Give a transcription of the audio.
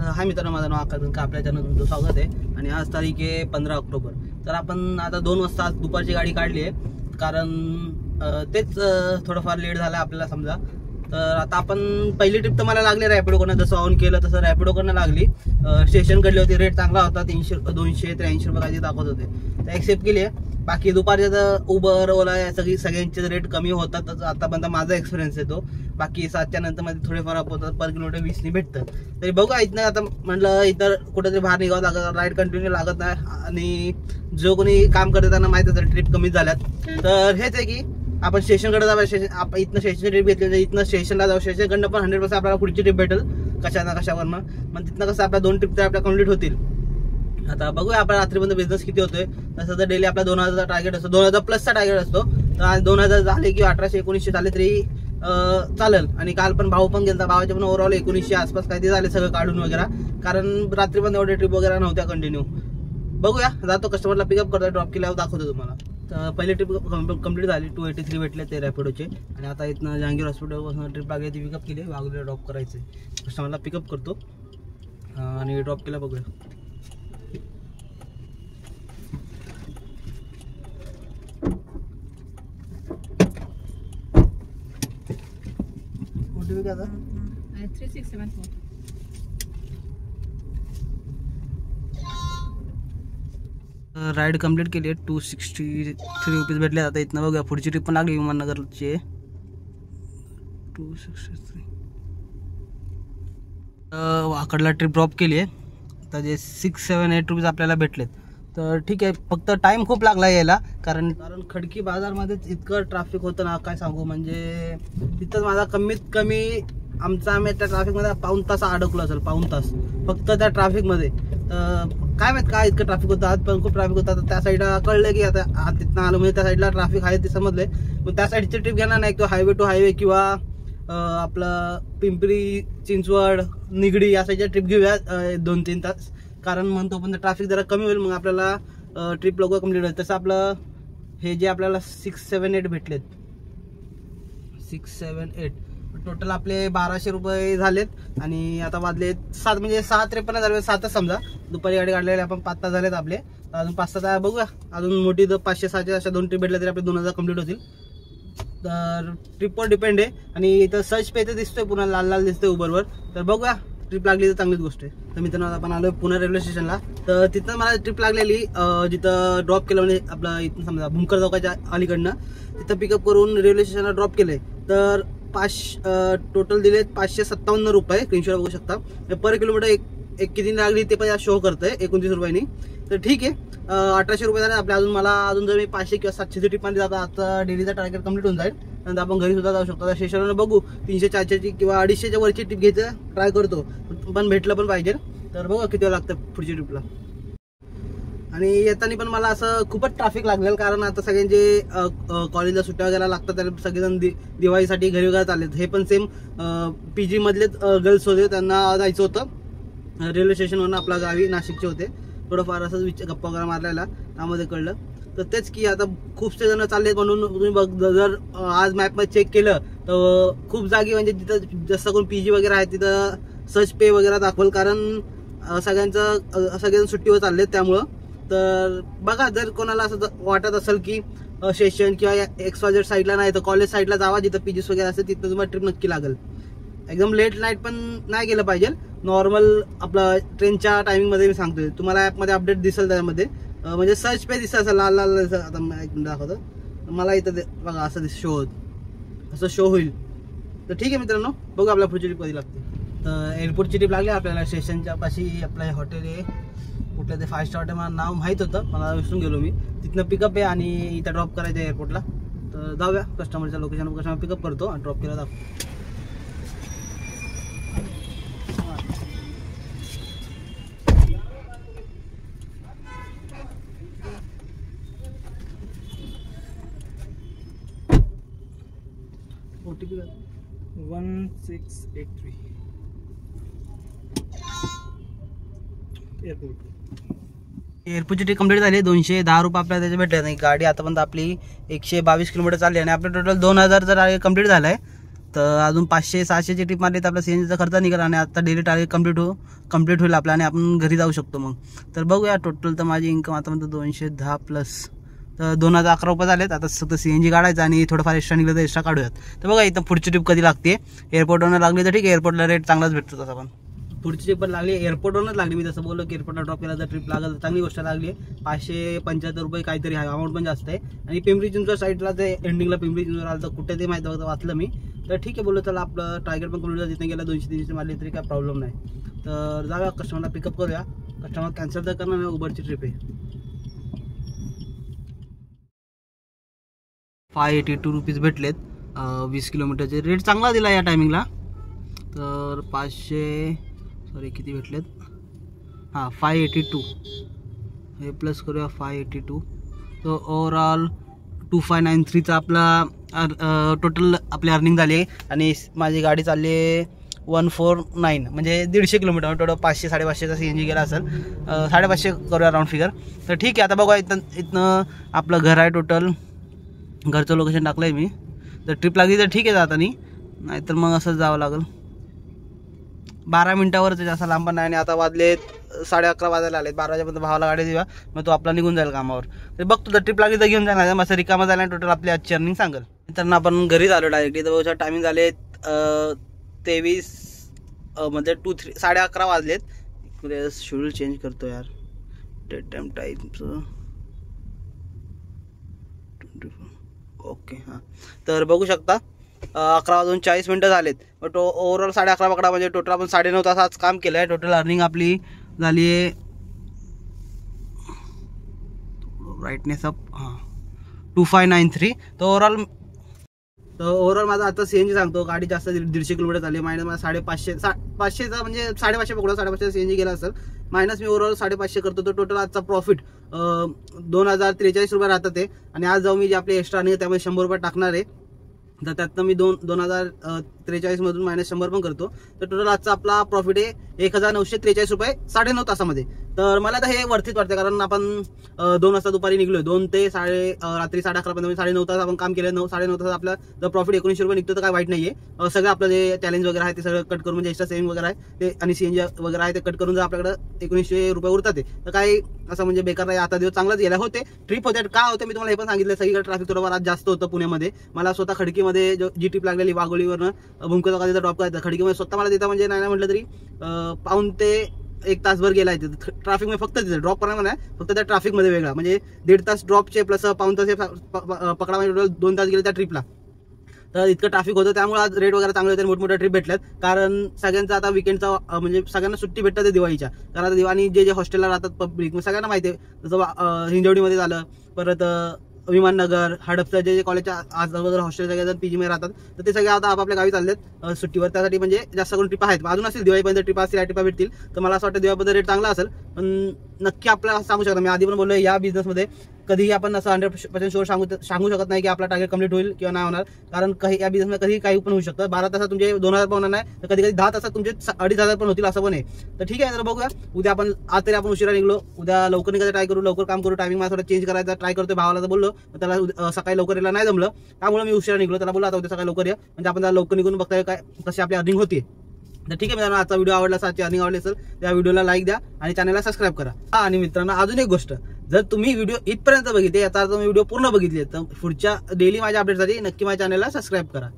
हाय मित्रांनो, माझं नाव आकाश का आपल्या चॅनल तुमचं स्वागत आहे. आणि आज तारीख आहे 15 ऑक्टोबर. तर आपण आता 2 वाजता आज दुपारची गाडी काढली आहे, कारण तेच थोडंफार लेट झालं आपल्याला समजा. तर आता आपण पहिली ट्रिप तर मला लागली रॅपिडोकडनं, जसं ऑन केलं तसं रॅपिडोकडनं लागली. स्टेशनकडली होती, रेट चांगला होता, 283 रुपये काही दाखवत होते, तर ॲक्सेप्ट केली आहे. बाकी दुपारच्या तर उबर ओला या सगळ्यांचे रेट कमी होतात, आतापर्यंत माझा एक्सपिरियन्स आहे तो. बाकी 7च्या नंतर मध्ये थोडे फरक होतात, पर किलोमीटर 20 भेटतं. तरी बघा, इथनं आता म्हटलं इतर कुठेतरी बाहेर निघावं लागत, राईड कंटिन्यू लागत नाही. आणि जो कोणी काम करते त्यांना माहिती आहे ट्रिप कमी झाल्यात. तर हेच आहे की आपण स्टेशनकडे जाऊ. आपण इथनं स्टेशनची ट्रिप घेतली, इथनं स्टेशनला जाऊ. स्टेशनकडनं पण 100% आपल्याला पुढची ट्रिप भेटेल कशा ना कशावरनं. मग तिथनं कसं आपल्या 2 ट्रिप तर आपल्या कम्प्लीट होतील. आता बघूया आपला रात्रीपर्यंत बिझनेस किती होतोय. तसं तर डेली आपला 2000 टार्गेट असतो, 2000 प्लसचा टार्गेट असतो. तर आज 2000 झाले किंवा 1800-1900 झाले तरी चालेल. आणि काल पण भाऊ पण गेलता, भावाचे पण ओव्हरऑल 1900 आसपास काहीतरी झाले सगळं काढून वगैरे, कारण रात्री पण एवढे ट्रिप वगैरे नव्हत्या कंटिन्यू. बघूया, जातो कस्टमरला पिकअप करतो, ड्रॉप केल्यावर दाखवतो तुम्हाला. तर पहिली ट्रिप कंप्लीट झाली, 283 भेटले ते रॅपिडोचे. आणि आता इथनं जहांगीर हॉस्पिटलपासून ट्रिप लागली, ती पिकअप केली, वाघूला ड्रॉप करायचे. कस्टमरला पिकअप करतो आणि ड्रॉप केला. बघूया आता 3674. राईड कंप्लीट केली आहे, 263 रुपीज भेटले. आता इथनं बघूया पुढची ट्रिप पण लागली विमाननगरची आहे, 263. वाकडला ट्रिप ड्रॉप केली आहे. तर जे 678 रुपीज आपल्याला भेटलेत. तर ठीक आहे, फक्त टाईम खूप लागला यायला, कारण खडकी बाजारमध्येच इतकं ट्रॅफिक होतं ना, काय सांगू. म्हणजे तिथंच माझा कमीत कमी आम्ही त्या ट्रॅफिकमध्ये पाऊण तास अडकलो असेल, पाऊण तास फक्त त्या ट्रॅफिकमध्ये. काय माहित काय इतकं ट्रॅफिक होतं. आज पण खूप ट्रॅफिक होतं. त्या साईडला कळलं की आता तिथनं आलं म्हणजे त्या साईडला ट्रॅफिक आहे ते समजले. मग त्या साईडची ट्रिप घेणार नाही, तो हायवे टू हायवे किंवा आपलं पिंपरी चिंचवड निगडी या साईडच्या ट्रिप घेऊया 2-3 तास, कारण म्हणतो पण ट्रॅफिक जरा कमी होईल, मग आपल्याला ट्रिप लवकर कम्प्लीट होईल. तसं आपलं हे जे आपल्याला 678 भेटलेत, 678 टोटल आपले 1200 रुपये झालेत. आणि आता वाजले 7, म्हणजे 6:53 झाले, 7च समजा. दुपारी गाडी काढलेली आपण 5 तास झालेत आपले. अजून 5 तास बघूया, अजून मोठी जर 500-600 अशा 2 ट्रिप भेटल्या तरी आपले 2000 कम्प्लीट होतील. तर ट्रिपवर डिपेंड आहे. आणि इथं सर्च पे तर दिसतोय पुन्हा लाल लाल दिसतोय उबरवर. तर बघूया, ट्रिप लागली तर चांगलीच गोष्ट आहे. तर मित्रांनो आपण आलो पुणे रेल्वे स्टेशनला. तर तिथं मला ट्रिप लागलेली, जिथं ड्रॉप केलं म्हणजे आपलं इथं समजा भूमकर चौकाच्या अलीकडनं तिथं पिकअप करून रेल्वे स्टेशनला ड्रॉप केलंय. तर टोटल दिलेत 557 रुपये. स्क्रीनशॉट बघू शकता. पर किलोमीटर एक किती लागली ते पण शो करतंय 29 रुपयांनी. तर ठीक आहे, 1800 रुपये झाले आपले. अजून जर मी 500 किंवा 700 ट्रिपमध्ये जाता आता डेलीचा टार्गेट कम्प्लीट होऊन जाईल. नंतर आपण घरी सुद्धा जाऊ शकतो. स्टेशनवर बघू 300-400ची किंवा 250च्या वरची ट्रिप घ्यायचं ट्राय करतो, पण भेटलं पण पाहिजे. तर बघा किती वेळ लागतं पुढची ट्रिपला. आणि येताना पण मला असं खूपच ट्रॅफिक लागलेलं, कारण आता सगळ्यांचे कॉलेजला सुट्ट्या वगैरे लागतात, तर सगळेजण दिवाळीसाठी घरी वगैरे चाललेत. हे पण सेम PG मधलेच गर्ल्स होते, त्यांना जायचं होतं रेल्वे स्टेशनवरून आपल्या गावी, नाशिकचे होते. थोडंफार असंच गप्पा वगैरे मारलेला, त्यामध्ये कळलं. तर तेच की आता खूपसे जण चाललेत, म्हणून तुम्ही बघ जर आज मॅपमध्ये चेक केलं तर खूप जागी म्हणजे जिथं जास्त करून PG वगैरे आहे तिथं सर्च पे वगैरे दाखवल, कारण सगळेजण सुट्टीवर चाललेत त्यामुळं. तर बघा, जर कोणाला असं वाटत असेल की स्टेशन किंवा XYZ साईडला नाही तर कॉलेज साईडला जावा, जिथं PGs वगैरे असेल तिथं तुम्हाला ट्रिप नक्की लागेल. एकदम लेट नाईट पण नाही गेलं पाहिजे, नॉर्मल आपलं ट्रेनच्या टायमिंगमध्ये मी सांगतोय. तुम्हाला ॲपमध्ये अपडेट दिसेल त्यामध्ये, म्हणजे सर्च पे दिसतं असं लाल लाल. आता एक मिनिट दाखवतो मला इथं, बघा असं असं शो होईल. तर ठीक आहे मित्रांनो, बघू आपल्या पुढची ट्रिप कधी लागते. तर एअरपोर्टची ट्रिप लागली आपल्याला. स्टेशनच्या पाशी आपलं हॉटेल आहे, कुठलं ते 5 स्टार हॉटेल मला नाव माहीत होतं, मला विसरून गेलो मी. तिथनं पिकअप आहे आणि इथं ड्रॉप करायचं आहे एअरपोर्टला. तर जाऊया कस्टमरच्या लोकेशनवर, कस्टमर पिकअप करतो आणि ड्रॉप केला दाखवतो. OTP 1683 एअरपोर्टची ट्रिप कंप्लीट झाली. 210 रुपये आपल्याला त्याचे भेटले नाही. गाडी आतापर्यंत आपली 122 किलोमीटर चालली आणि आपलं टोटल 2000 जर कंप्लीट झालं आहे. तर अजून 500-600ची ट्रिप मारली तर आपला CNGचा खर्च निघाला आणि आता डेली टार्गेट कंप्लीट होईल आपला आणि आपण घरी जाऊ शकतो मग. तर बघूया टोटल तर माझी इन्कम आता म्हणतो 210 प्लस तर 2011 रुपये झालेत. आता फक्त CNG काढायचं आणि थोडंफार एक्स्ट्रा निघलं तर एक्स्ट्रा काढूयात. तर बघा इथं पुढची ट्रिप कधी लागते. एअरपोर्टवरून लागली तर ठीक आहे, एअरपोर्टला रेट चांगलाच भेटतो तसा. पण पुढची ट्रिप पण लागली एअरपोर्टवरूनच लागली. मी जसं बोललो की एअरपोर्टला ड्रॉप केला तर ट्रिप लागल तर चांगली गोष्ट लागली. 575 रुपये काहीतरी आहे, अमाऊंट पण जास्त आहे. आणि पिंपरी चिंचवड साईडला ते एंडिंगला पिंपरी चिंचवड आलं तर कुठे ते माहिती होतं, वाचलं मी. तर ठीक आहे बोललो चला आपलं टार्गेट पण कंप्लीट तिथे गेला 200-300 मारली तरी काय प्रॉब्लेम नाही. तर जाऊया कस्टमरला पिकअप करूया. कस्टमर कॅन्सल तर करणार नाही, उबरची ट्रिप आहे. 582 रुपीज भेटलेत 20 किलोमीटरचे. रेट चांगला दिला या टायमिंगला. तर 500 सॉरी किती भेटलेत, 582 हे प्लस करूया 582. तो ओव्हरऑल 2593चा आपला टोटल आपली अर्निंग झाली आहे. आणि माझी गाडी चालली आहे 149 म्हणजे 150 किलोमीटर. टोटल 500-550चा CNG गेला असेल. 550 करूया राऊंड फिगर. तर ठीक आहे. आता बघा इथनं आपलं घर आहे. टोटल घरचं लोकेशन टाकलं आहे मी. तर ट्रिप लागली तर ठीक आहे जातानी, नाहीतर मग असंच जावं लागेल. 12 मिनिटावरच जास्त लांब पण नाही. आणि आता वाजले 11:30 वाजायला आले. 12 वाजेपर्यंत भावाला गाडी देऊया, मग तो आपला निघून जाईल कामावर. तर बघतो तर ट्रिप लागली तर घेऊन जाणार. मग रिकामा झाला टोटल आपली आजची अर्निंग सांगेल. तर आपण घरी आलो डायरेक्टली. तर टायमिंग झाले 23 म्हणजे 11:30 वाजलेत. शेड्यूल चेंज करतो यार, डेट टाईम टाईमचं. ओके हां. तर बघू शकता 11:40 झालेत. बट ओव्हरऑल 11:30 पकडा म्हणजे टोटल आपण 9.5 तास आज काम केलं आहे. टोटल अर्निंग आपली झाली आहे ब्राईटनेस अप 2593. तर ओव्हरऑल माझा आता CNG सांगतो. गाडी जास्त 150 किलोमीटर झाली. मायनस मला 550चा म्हणजे 550 पकडा, 550 CNG गेला असेल. मायनस मी ओव्हरऑल 550 करतो. तर टोटल आजचा प्रॉफिट 2043 रुपये राहतात ते. आणि आज जाऊन मी जे आपले एक्स्ट्रा आणि त्यामध्ये 100 रुपये टाकणार आहे. तर त्यातनं मी 2043 मधून -100 पण करतो. तर टोटल आजचा आपला प्रॉफिट आहे 1943 रुपये 9.5 तासामध्ये. तर मला तर हे वर्थीच वाटतं, कारण आपण 2 वाजता दुपारी निघलोय. 2 ते रात्री 11:30 पर्यंत 9.5 तास आपण काम केलं. 9-9.5 तास आपला जर प्रॉफिट 1900 रुपये निघतो तर काय वाईट नाहीये. सगळं आपलं जे चॅलेंज वगैरे आहे ते सगळं कट करून, म्हणजे एक्स्ट्रा सेव्हिंग वगैरे आहे ते आणि CNG वगैरे आहे ते कट करून जर आपल्याकडे 1900 रुपये उरतात तर काही असं म्हणजे बेकार नाही. आता दिवस चांगलाच गेला. होते ट्रिप होते. का होते मी तुम्हाला हे पण सांगितलं. सगळीकडे ट्रॅफिक थोडंफार आज जास्त होतं पुण्यामध्ये. मला स्वतः खडकीमध्ये जी ट्रिप लागलेली वाघोलीवरनं भूमकेचा तिथं ड्रॉप करायचं खडकीमध्ये स्वतः मला तिथं म्हणजे नाही म्हटलं तरी पाऊण ते 1 तासभर गेला आहे तिथं ट्रॅफिकमध्ये. फक्त तिथं ड्रॉप करणार नाही, फक्त त्या ट्रॅफिकमध्ये वेगळा म्हणजे 1.5 तास ड्रॉपचे प्लस पाऊण तास पकडा म्हणजे टोटल 2 तास गेले त्या ट्रिपला. तर इतकं ट्रॅफिक होतं. त्यामुळे आज रेट वगैरे चांगले होते. मोठमोठ्या ट्रिप भेटल्यात. कारण सगळ्यांचा आता विकेंडचा म्हणजे सगळ्यांना सुट्टी भेटतात दिवाळीच्या. कारण आता दिवाळी जे हॉस्टेलला राहतात पब्लिक सगळ्यांना माहिती आहे. जसं हिंजवडीमध्ये झालं, परत विमाननगर, हडपसर जे कॉलेजच्या आजूबाजूला हॉस्टेल सगळे PG मध्ये राहतात. तर ते सगळे आता आपापल्या गावी चाललेत सुट्टीवर. त्यासाठी म्हणजे जास्त करून ट्रिपा आहेत. अजून असेल दिवाळीपर्यंत ट्रिपा असतील, ट्रिपा भेटतील. तर मला असं वाटतं दिवाळीपर्यंत रेट चांगला असेल. पण नक्की आपल्याला सांगू शकता. मी आधी पण बोललो या बिझनेसमध्ये कधीही आपण असं 100% शुअर सांगू शकत नाही की आपला टार्गेट कंप्लीट होईल किंवा नाही होणार. कारण काही या बिझनेसमध्ये कधी काही पण होऊ शकतं. 12 तासात तुमचे 2000 पण होणार नाही, तर कधी 10 तासात तुमचे 2500 पण होतील असं पण आहे. तर ठीक आहे. तर बघूया उद्या आपण आज तरी आपण उशिरा निघलो. उद्या लवकर निघायचा ट्राय करू, लवकर काम करू. टायमिंग मला थोडा चेंज करायचा ट्राय करतोय. भावाला तर बोललो, त्याला सकाळी लवकर यायला नाही जमलं, त्यामुळे मी उशिरा निघलो. त्याला बोललो आता उद्या सकाळी लवकर या, म्हणजे आपण त्याला लवकर निघून बघताय काय कशी आपली अर्निंग होती. तर ठीक आहे मित्रांनो, आजचा व्हिडिओ आवडला असेल, आजची अर्निंग आवडली असेल त्या व्हिडिओला लाईक द्या आणि चॅनलला सबस्क्राईब करा. आणि मित्रांनो अजून एक गोष्ट, जर तुम्ही व्हिडिओ इथपर्यंत बघितले, याचा अर्थ तुम्ही व्हिडिओ पूर्ण बघितले, तर पुढच्या डेली माझ्या अपडेटसाठी नक्की माझ्या चॅनलला सबस्क्राईब करा.